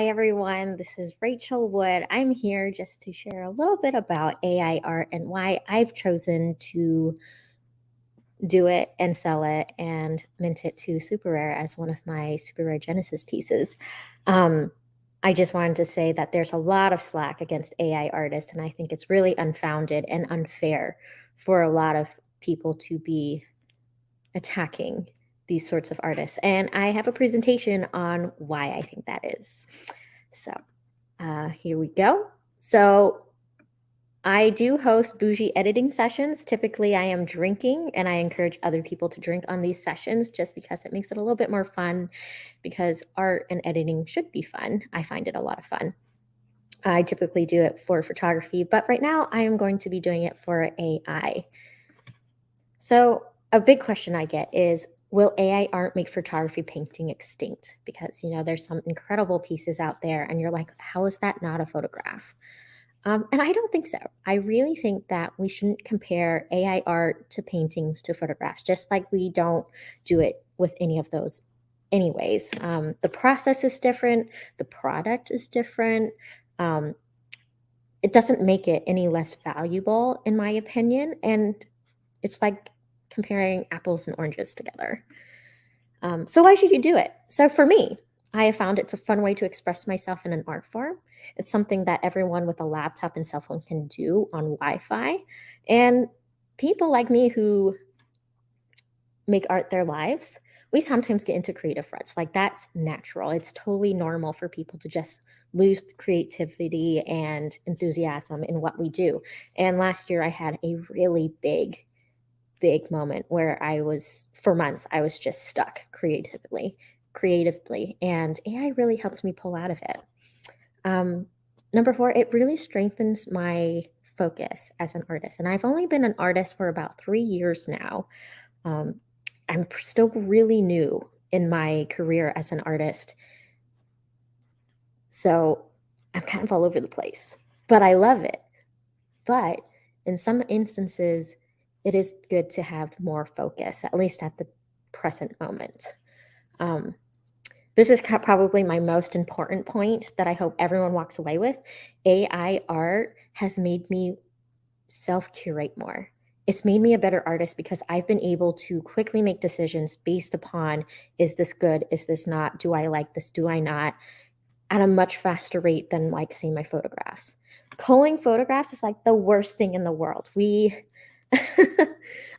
Hi, everyone. This is Rachel Wood. I'm here just to share a little bit about AI art and why I've chosen to do it and sell it and mint it to Super Rare as one of my Super Rare Genesis pieces. Um, I just wanted to say that there's a lot of slack against AI artists, and I think it's really unfounded and unfair for a lot of people to be attacking these sorts of artists. And I have a presentation on why I think that is. So here we go. So I do host Bougie editing sessions. Typically, I am drinking, and I encourage other people to drink on these sessions just because it makes it a little bit more fun, because art and editing should be fun. I find it a lot of fun. I typically do it for photography, but right now I am going to be doing it for AI. So a big question I get is, will AI art make photography painting extinct? Because, there's some incredible pieces out there, and you're like, how is that not a photograph? And I don't think so. I really think that we shouldn't compare AI art to paintings to photographs, just like we don't do it with any of those anyways. The process is different. The product is different. Um, it doesn't make it any less valuable, in my opinion. And it's like comparing apples and oranges together. So why should you do it? So for me, I have found it's a fun way to express myself in an art form. It's something that everyone with a laptop and cell phone can do on Wi-Fi. And people like me who make art their lives, we sometimes get into creative ruts. Like, that's natural. It's totally normal for people to just lose creativity and enthusiasm in what we do. And last year I had a really big moment where for months, I was just stuck creatively, and AI really helped me pull out of it. Number 4, it really strengthens my focus as an artist. And I've only been an artist for about 3 years now. I'm still really new in my career as an artist. So I'm kind of all over the place, but I love it. But in some instances, it is good to have more focus, at least at the present moment. This is probably my most important point that I hope everyone walks away with. AI art has made me self-curate more. It's made me a better artist because I've been able to quickly make decisions based upon, is this good? Is this not? Do I like this? Do I not? At a much faster rate than, like, say, my photographs. Culling photographs is like the worst thing in the world.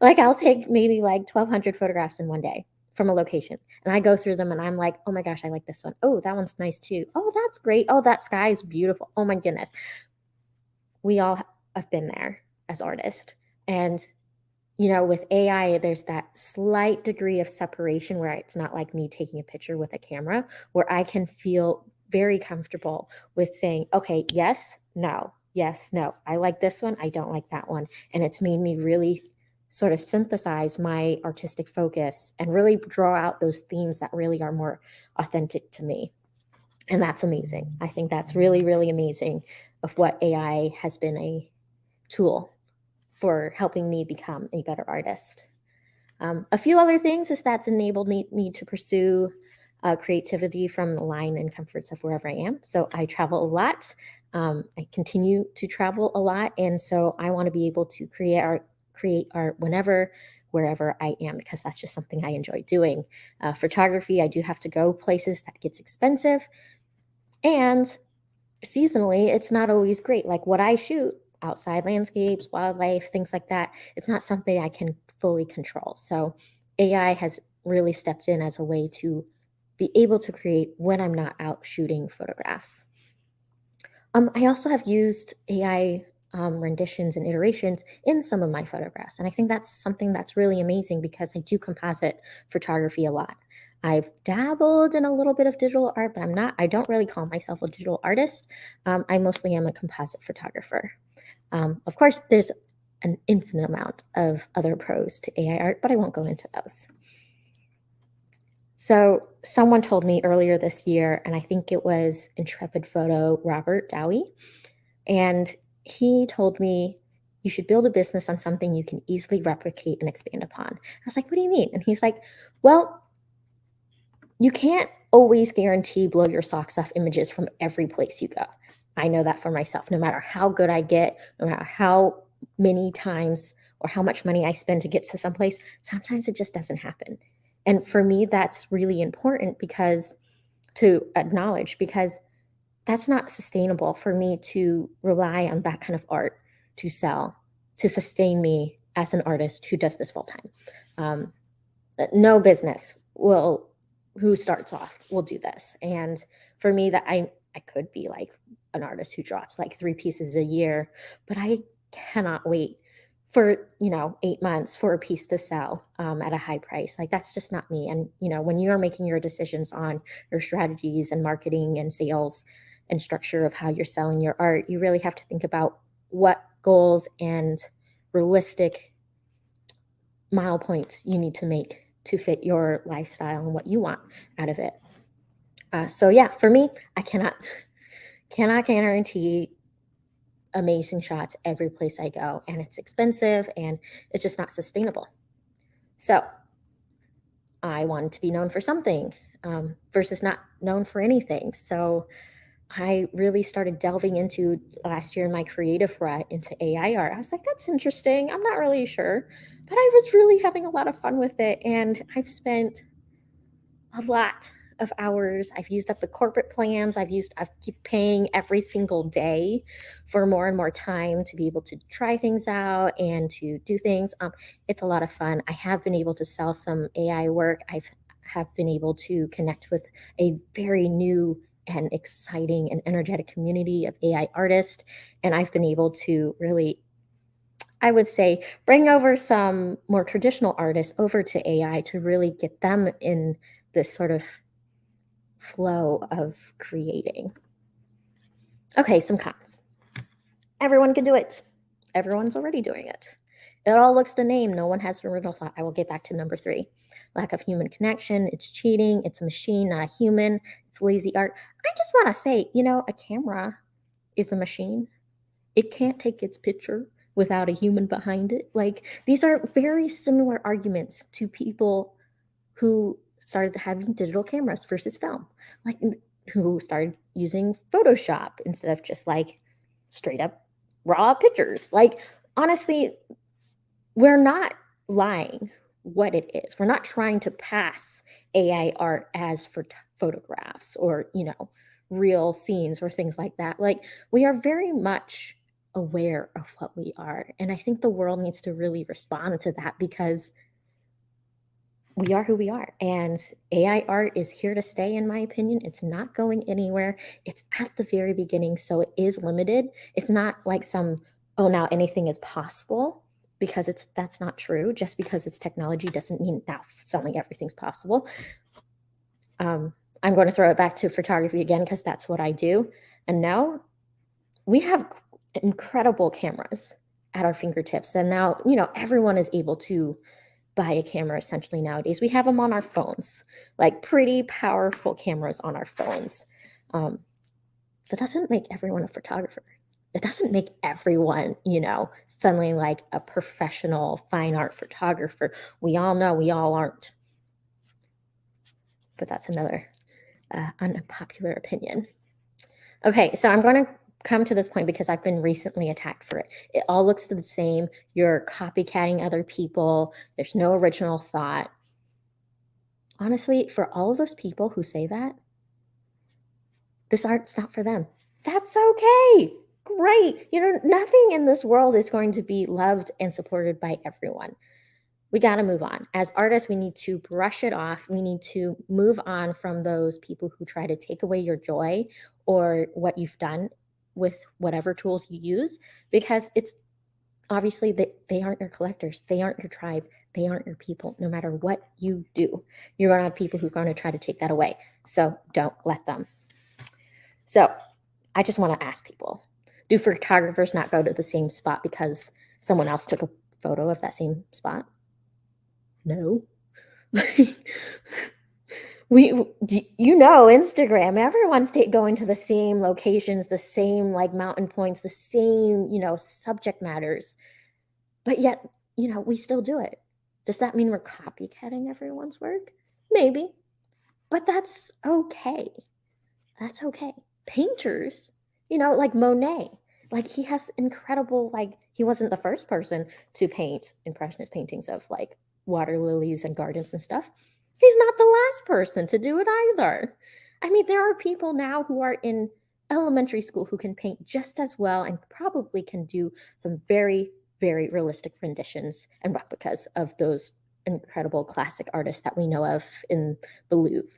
Like, I'll take maybe like 1,200 photographs in one day from a location, and I go through them and I'm like, oh my gosh, I like this one. Oh, that one's nice too. Oh, that's great. Oh, that sky is beautiful. Oh my goodness. We all have been there as artists. And with AI, there's that slight degree of separation where it's not like me taking a picture with a camera, where I can feel very comfortable with saying, okay, yes, no, yes, no. I like this one. I don't like that one. And it's made me really sort of synthesize my artistic focus and really draw out those themes that really are more authentic to me. And that's amazing. I think that's really, really amazing of what AI has been a tool for helping me become a better artist. A few other things is that's enabled me to pursue creativity from the line and comforts of wherever I am. So I travel a lot. I continue to travel a lot, and so I want to be able to create art wherever I am, because that's just something I enjoy doing. Photography, I do have to go places that gets expensive, and seasonally, it's not always great. Like, what I shoot, outside landscapes, wildlife, things like that, it's not something I can fully control. So AI has really stepped in as a way to be able to create when I'm not out shooting photographs. I also have used AI renditions and iterations in some of my photographs. And I think that's something that's really amazing, because I do composite photography a lot. I've dabbled in a little bit of digital art, but I don't really call myself a digital artist. I mostly am a composite photographer. Of course, there's an infinite amount of other pros to AI art, but I won't go into those. So someone told me earlier this year, and I think it was Intrepid Photo Robert Dowie, and he told me, you should build a business on something you can easily replicate and expand upon. I was like, what do you mean? And he's like, well, you can't always guarantee blow your socks off images from every place you go. I know that for myself. No matter how good I get, no matter how many times or how much money I spend to get to someplace, sometimes it just doesn't happen. And for me, that's really important because to acknowledge, because that's not sustainable for me to rely on that kind of art to sell, to sustain me as an artist who does this full time. Um, no business will who starts off will do this. And for me, that I could be like an artist who drops like 3 pieces a year, but I cannot wait for 8 months for a piece to sell at a high price. Like that's just not me. And when you are making your decisions on your strategies and marketing and sales and structure of how you're selling your art, you really have to think about what goals and realistic mile points you need to make to fit your lifestyle and what you want out of it. So yeah, for me, I cannot guarantee amazing shots every place I go, and it's expensive and it's just not sustainable. So I wanted to be known for something versus not known for anything. So I really started delving into last year in my creative rut into AI art. I was like, that's interesting. I'm not really sure, but I was really having a lot of fun with it. And I've spent a lot of hours. I've used up the corporate plans. I keep paying every single day for more and more time to be able to try things out and to do things. It's a lot of fun. I have been able to sell some AI work. Have been able to connect with a very new and exciting and energetic community of AI artists. And I've been able to really, I would say, bring over some more traditional artists over to AI to really get them in this sort of flow of creating. Okay, some cons. Everyone can do it. Everyone's already doing it. It all looks the name. No one has an original thought. I will get back to number 3. Lack of human connection. It's cheating. It's a machine, not a human. It's lazy art. I just want to say, a camera is a machine. It can't take its picture without a human behind it. Like, these are very similar arguments to people who started having digital cameras versus film, like who started using Photoshop instead of just like straight up raw pictures. Like, honestly, we're not lying what it is. We're not trying to pass AI art as for photographs or, real scenes or things like that. Like, we are very much aware of what we are. And I think the world needs to really respond to that because we are who we are. And AI art is here to stay, in my opinion. It's not going anywhere. It's at the very beginning, so it is limited. It's not like now anything is possible, because that's not true. Just because it's technology doesn't mean now suddenly everything's possible. I'm going to throw it back to photography again because that's what I do. And now we have incredible cameras at our fingertips. And now, everyone is able to buy a camera essentially nowadays. We have them on our phones, like pretty powerful cameras on our phones. That doesn't make everyone a photographer. It doesn't make everyone, suddenly like a professional fine art photographer. We all know we all aren't. But that's another unpopular opinion. Okay, so I'm going to come to this point because I've been recently attacked for it. It all looks the same. You're copycatting other people. There's no original thought. Honestly, for all of those people who say that, this art's not for them. That's okay. Great. Nothing in this world is going to be loved and supported by everyone. We got to move on. As artists, we need to brush it off. We need to move on from those people who try to take away your joy or what you've done with whatever tools you use, because it's obviously they aren't your collectors. They aren't your tribe. They aren't your people. No matter what you do, you're going to have people who are going to try to take that away. So don't let them. So I just want to ask people, do photographers not go to the same spot because someone else took a photo of that same spot? No. Instagram, everyone's going to the same locations, the same like mountain points, the same, subject matters. But yet, we still do it. Does that mean we're copycatting everyone's work? Maybe. But that's okay. That's okay. Painters, like Monet, like he has incredible, like he wasn't the first person to paint impressionist paintings of like water lilies and gardens and stuff. He's not the last person to do it either. I mean, there are people now who are in elementary school who can paint just as well and probably can do some very, very realistic renditions and replicas of those incredible classic artists that we know of in the Louvre.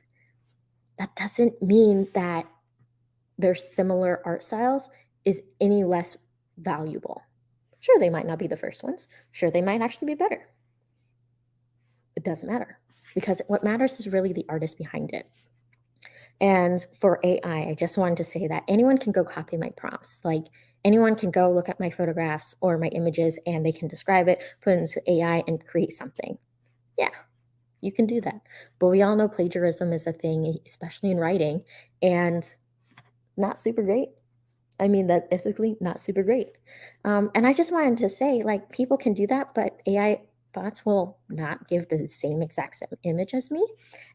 That doesn't mean that their similar art styles is any less valuable. Sure, they might not be the first ones. Sure, they might actually be better. It doesn't matter, because what matters is really the artist behind it. And for AI, I just wanted to say that anyone can go copy my prompts. Like anyone can go look at my photographs or my images and they can describe it, put it into AI and create something. Yeah, you can do that. But we all know plagiarism is a thing, especially in writing, and not super great. I mean, that ethically not super great. And I just wanted to say, like, people can do that, but AI bots will not give the same exact image as me.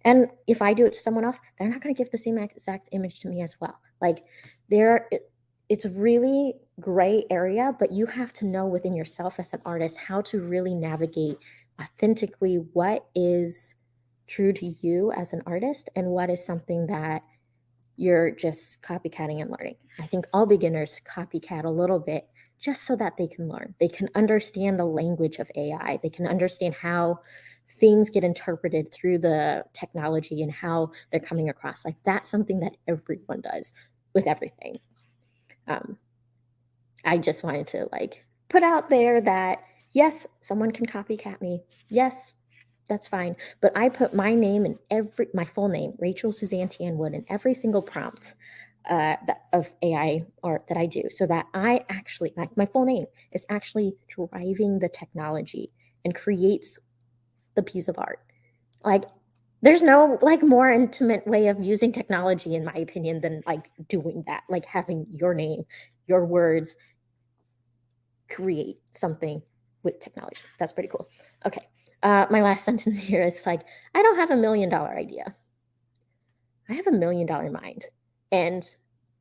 And if I do it to someone else, they're not going to give the same exact image to me as well. Like, it's a really gray area, but you have to know within yourself as an artist how to really navigate authentically what is true to you as an artist and what is something that you're just copycatting and learning. I think all beginners copycat a little bit just so that they can learn. They can understand the language of AI. They can understand how things get interpreted through the technology and how they're coming across. Like that's something that everyone does with everything. I just wanted to like put out there that yes, someone can copycat me. Yes, that's fine. But I put my name in my full name, Rachel Suzanne Tian Wood, in every single prompt of AI art that I do, so that I actually, like my full name is actually driving the technology and creates the piece of art. Like there's no like more intimate way of using technology, in my opinion, than like doing that, like having your name, your words, create something with technology. That's pretty cool. Okay. My last sentence here is like, I don't have $1 million idea. I have $1 million mind. And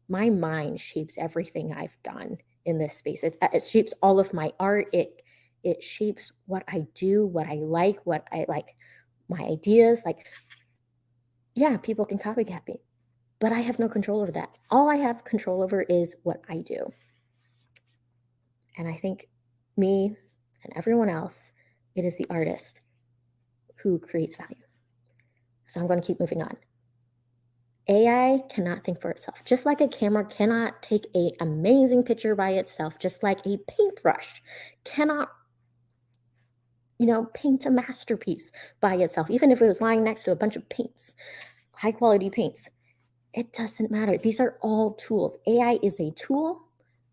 my mind shapes everything I've done in this space. It shapes all of my art. It shapes what I do, what I like, my ideas. Like, yeah, people can copycat me, but I have no control over that. All I have control over is what I do. And I think me and everyone else, it is the artist who creates value. So I'm going to keep moving on. AI cannot think for itself. Just like a camera cannot take an amazing picture by itself, just like a paintbrush cannot, paint a masterpiece by itself, even if it was lying next to a bunch of paints, high quality paints. It doesn't matter. These are all tools. AI is a tool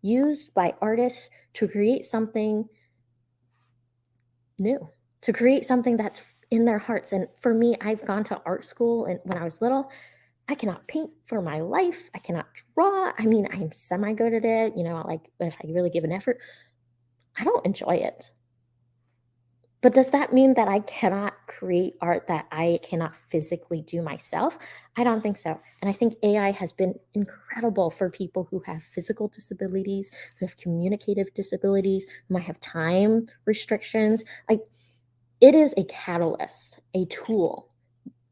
used by artists to create something new, to create something that's in their hearts. And for me, I've gone to art school, and when I was little, I cannot paint for my life. I cannot draw. I mean, I'm semi good at it, like if I really give an effort. I don't enjoy it. But does that mean that I cannot create art that I cannot physically do myself? I don't think so. And I think AI has been incredible for people who have physical disabilities, who have communicative disabilities, who might have time restrictions. Like, it is a catalyst, a tool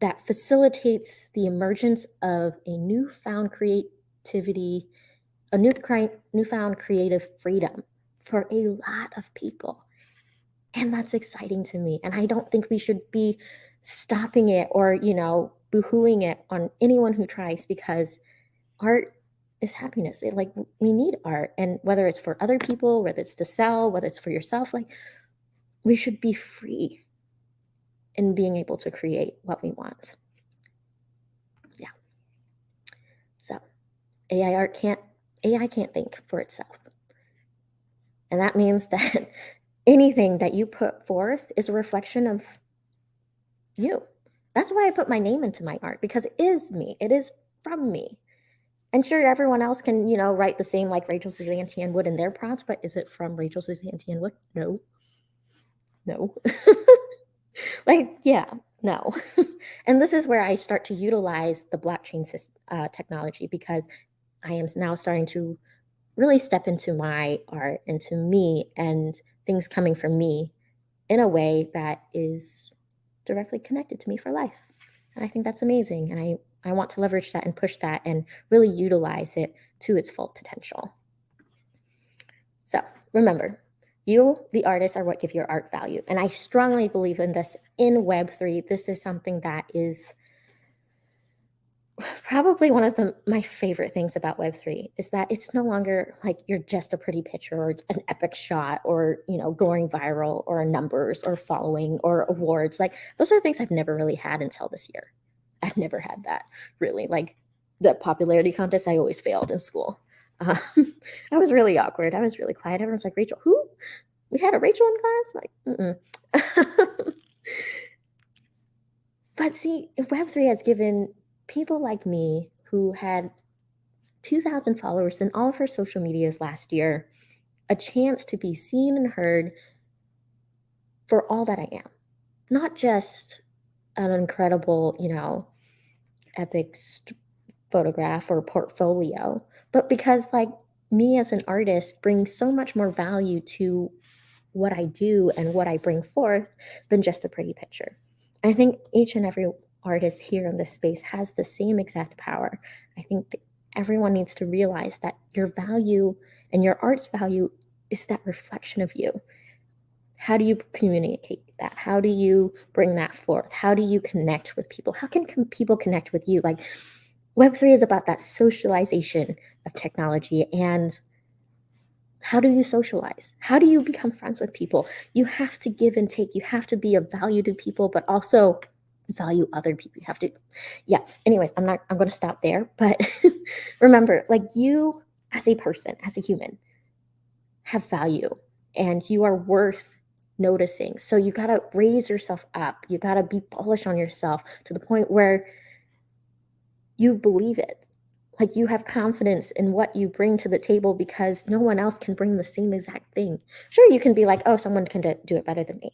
that facilitates the emergence of a newfound creativity, a newfound creative freedom for a lot of people. And that's exciting to me. And I don't think we should be stopping it or, boo-hooing it on anyone who tries, because art is happiness. We need art. And whether it's for other people, whether it's to sell, whether it's for yourself, like we should be free in being able to create what we want. Yeah. So AI can't think for itself. And that means that anything that you put forth is a reflection of you. That's why I put my name into my art, because it is me. It is from me. And sure, everyone else can, write the same like Rachel Suzanne Tian Wood in their prompts, but is it from Rachel Suzanne Tian Wood? No. Like, yeah, No. And this is where I start to utilize the blockchain technology, because I am now starting to really step into my art, into me, and things coming from me in a way that is directly connected to me for life. And I think that's amazing. And I want to leverage that and push that and really utilize it to its full potential. So remember, you, the artist, are what give your art value. And I strongly believe in this in Web3. This is something that is probably one of my favorite things about Web3, is that it's no longer like you're just a pretty picture or an epic shot or, going viral or numbers or following or awards. Like, those are things I've never really had until this year. I've never had that, really. Like, the popularity contest, I always failed in school. Uh, I was really awkward. I was really quiet. Everyone's like, Rachel, who? We had a Rachel in class? Like, But see, Web3 has given people like me, who had 2,000 followers in all of her social medias last year, a chance to be seen and heard for all that I am. Not just an incredible, epic photograph or portfolio, but because, like, me as an artist brings so much more value to what I do and what I bring forth than just a pretty picture. I think each and every artist here in this space has the same exact power. I think that everyone needs to realize that your value and your art's value is that reflection of you. How do you communicate that? How do you bring that forth? How do you connect with people? How can people connect with you? Like, Web3 is about that socialization of technology. And how do you socialize? How do you become friends with people? You have to give and take. You have to be of value to people, but also value other people. You have to, yeah. Anyways, I'm going to stop there. But remember, like, you as a person, as a human, have value, and you are worth noticing. So you got to raise yourself up. You got to be bullish on yourself to the point where you believe it. Like, you have confidence in what you bring to the table, because no one else can bring the same exact thing. Sure, you can be like, oh, someone can do it better than me.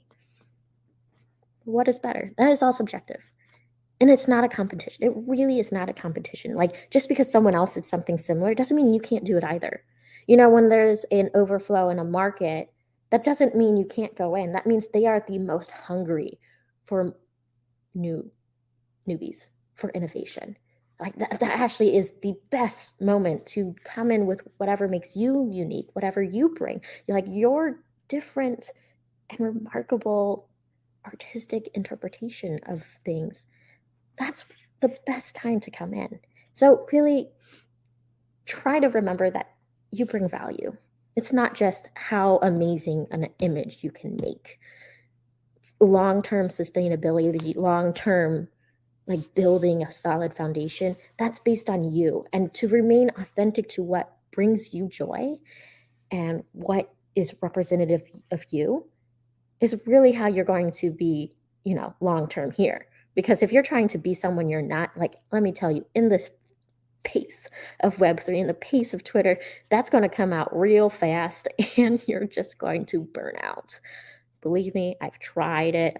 What is better? That is all subjective. And it's not a competition. It really is not a competition. Like, just because someone else did something similar doesn't mean you can't do it either. When there's an overflow in a market, that doesn't mean you can't go in. That means they are the most hungry for newbies, for innovation. Like, that actually is the best moment to come in with whatever makes you unique, whatever you bring. You're like, your different and remarkable artistic interpretation of things. That's the best time to come in. So really try to remember that you bring value. It's not just how amazing an image you can make. Long-term sustainability, long-term, like, building a solid foundation, that's based on you. And to remain authentic to what brings you joy and what is representative of you is really how you're going to be, long-term here. Because if you're trying to be someone you're not, like, let me tell you, in this pace of Web3, in the pace of Twitter, that's going to come out real fast, and you're just going to burn out. Believe me, I've tried it.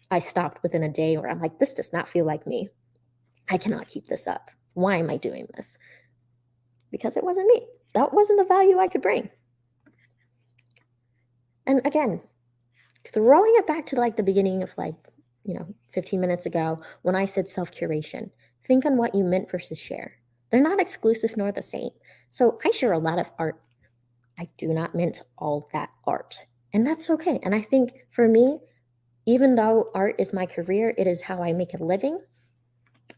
I stopped within a day, where I'm like, this does not feel like me. I cannot keep this up. Why am I doing this? Because it wasn't me. That wasn't the value I could bring. And again, throwing it back to, like, the beginning of, like, 15 minutes ago, when I said self-curation, think on what you mint versus share. They're not exclusive nor the same. So I share a lot of art. I do not mint all that art. And that's okay. And I think for me, even though art is my career, it is how I make a living,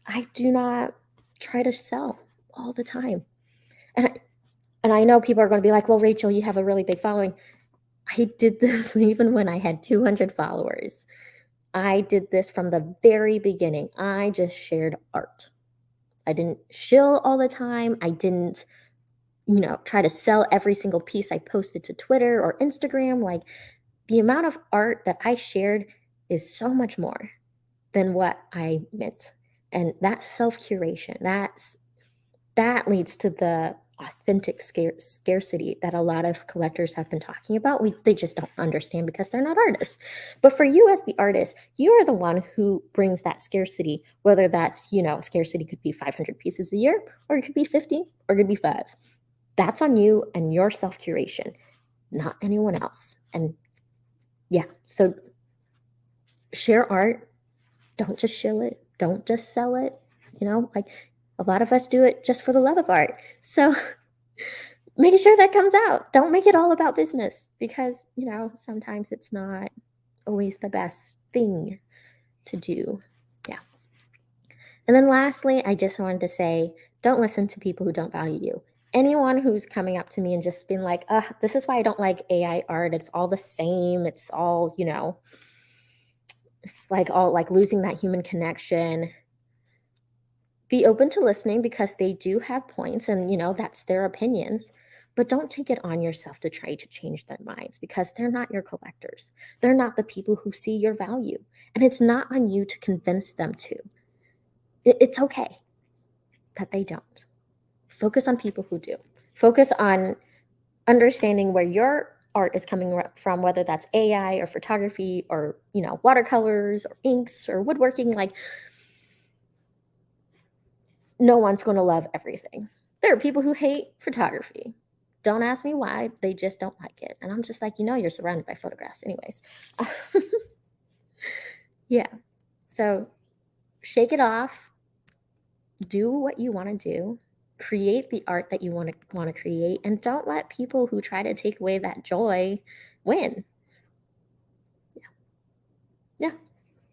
I do not try to sell all the time. And I know people are going to be like, well, Rachel, you have a really big following. I did this even when I had 200 followers. I did this from the very beginning. I just shared art. I didn't shill all the time. I didn't, try to sell every single piece I posted to Twitter or Instagram. Like, the amount of art that I shared is so much more than what I meant. And that self-curation, that leads to the authentic scarcity that a lot of collectors have been talking about. They just don't understand because they're not artists. But for you as the artist, you are the one who brings that scarcity, whether that's, scarcity could be 500 pieces a year, or it could be 50, or it could be 5. That's on you and your self-curation, not anyone else. And yeah, so share art. Don't just shill it. Don't just sell it. Like a lot of us do it just for the love of art. So make sure that comes out. Don't make it all about business because, sometimes it's not always the best thing to do. Yeah. And then lastly, I just wanted to say, don't listen to people who don't value you. Anyone who's coming up to me and just been like, this is why I don't like AI art. It's all the same. It's all, it's like all like losing that human connection. Be open to listening because they do have points and, that's their opinions. But don't take it on yourself to try to change their minds because they're not your collectors. They're not the people who see your value. And it's not on you to convince them to. It's okay that they don't. Focus on people who do. Focus on understanding where your art is coming from, whether that's AI or photography or, watercolors or inks or woodworking. Like, no one's going to love everything. There are people who hate photography. Don't ask me why. They just don't like it. And I'm just like, you're surrounded by photographs anyways. Yeah. So shake it off. Do what you want to do. Create the art that you want to create. And don't let people who try to take away that joy win. Yeah.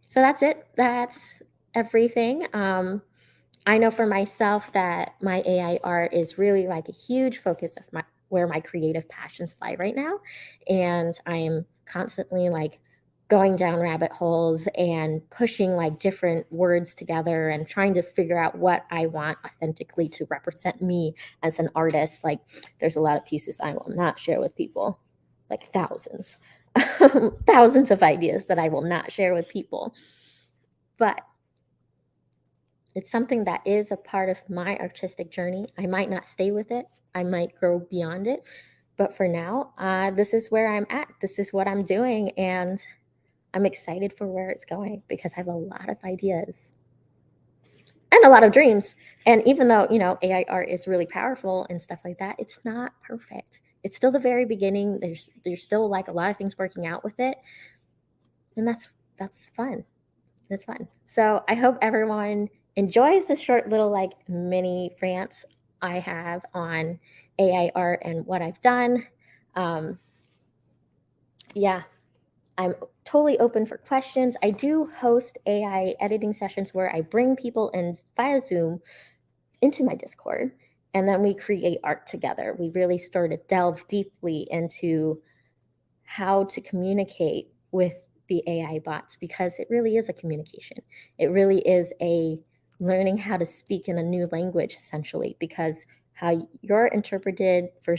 So that's it. That's everything. I know for myself that my AI art is really like a huge focus of where my creative passions lie right now. And I am constantly like going down rabbit holes and pushing like different words together and trying to figure out what I want authentically to represent me as an artist. Like there's a lot of pieces I will not share with people, like thousands, thousands of ideas that I will not share with people. But it's something that is a part of my artistic journey. I might not stay with it. I might grow beyond it. But for now, this is where I'm at. This is what I'm doing. And I'm excited for where it's going because I have a lot of ideas and a lot of dreams. And even though, AI art is really powerful and stuff like that, it's not perfect. It's still the very beginning. There's still like a lot of things working out with it. And that's fun. That's fun. So I hope everyone enjoys the short little like mini rants I have on AI art and what I've done. Yeah, I'm totally open for questions. I do host AI editing sessions where I bring people in via Zoom into my Discord, and then we create art together. We really start to delve deeply into how to communicate with the AI bots because it really is a communication. It really is a learning how to speak in a new language, essentially, because how you're interpreted versus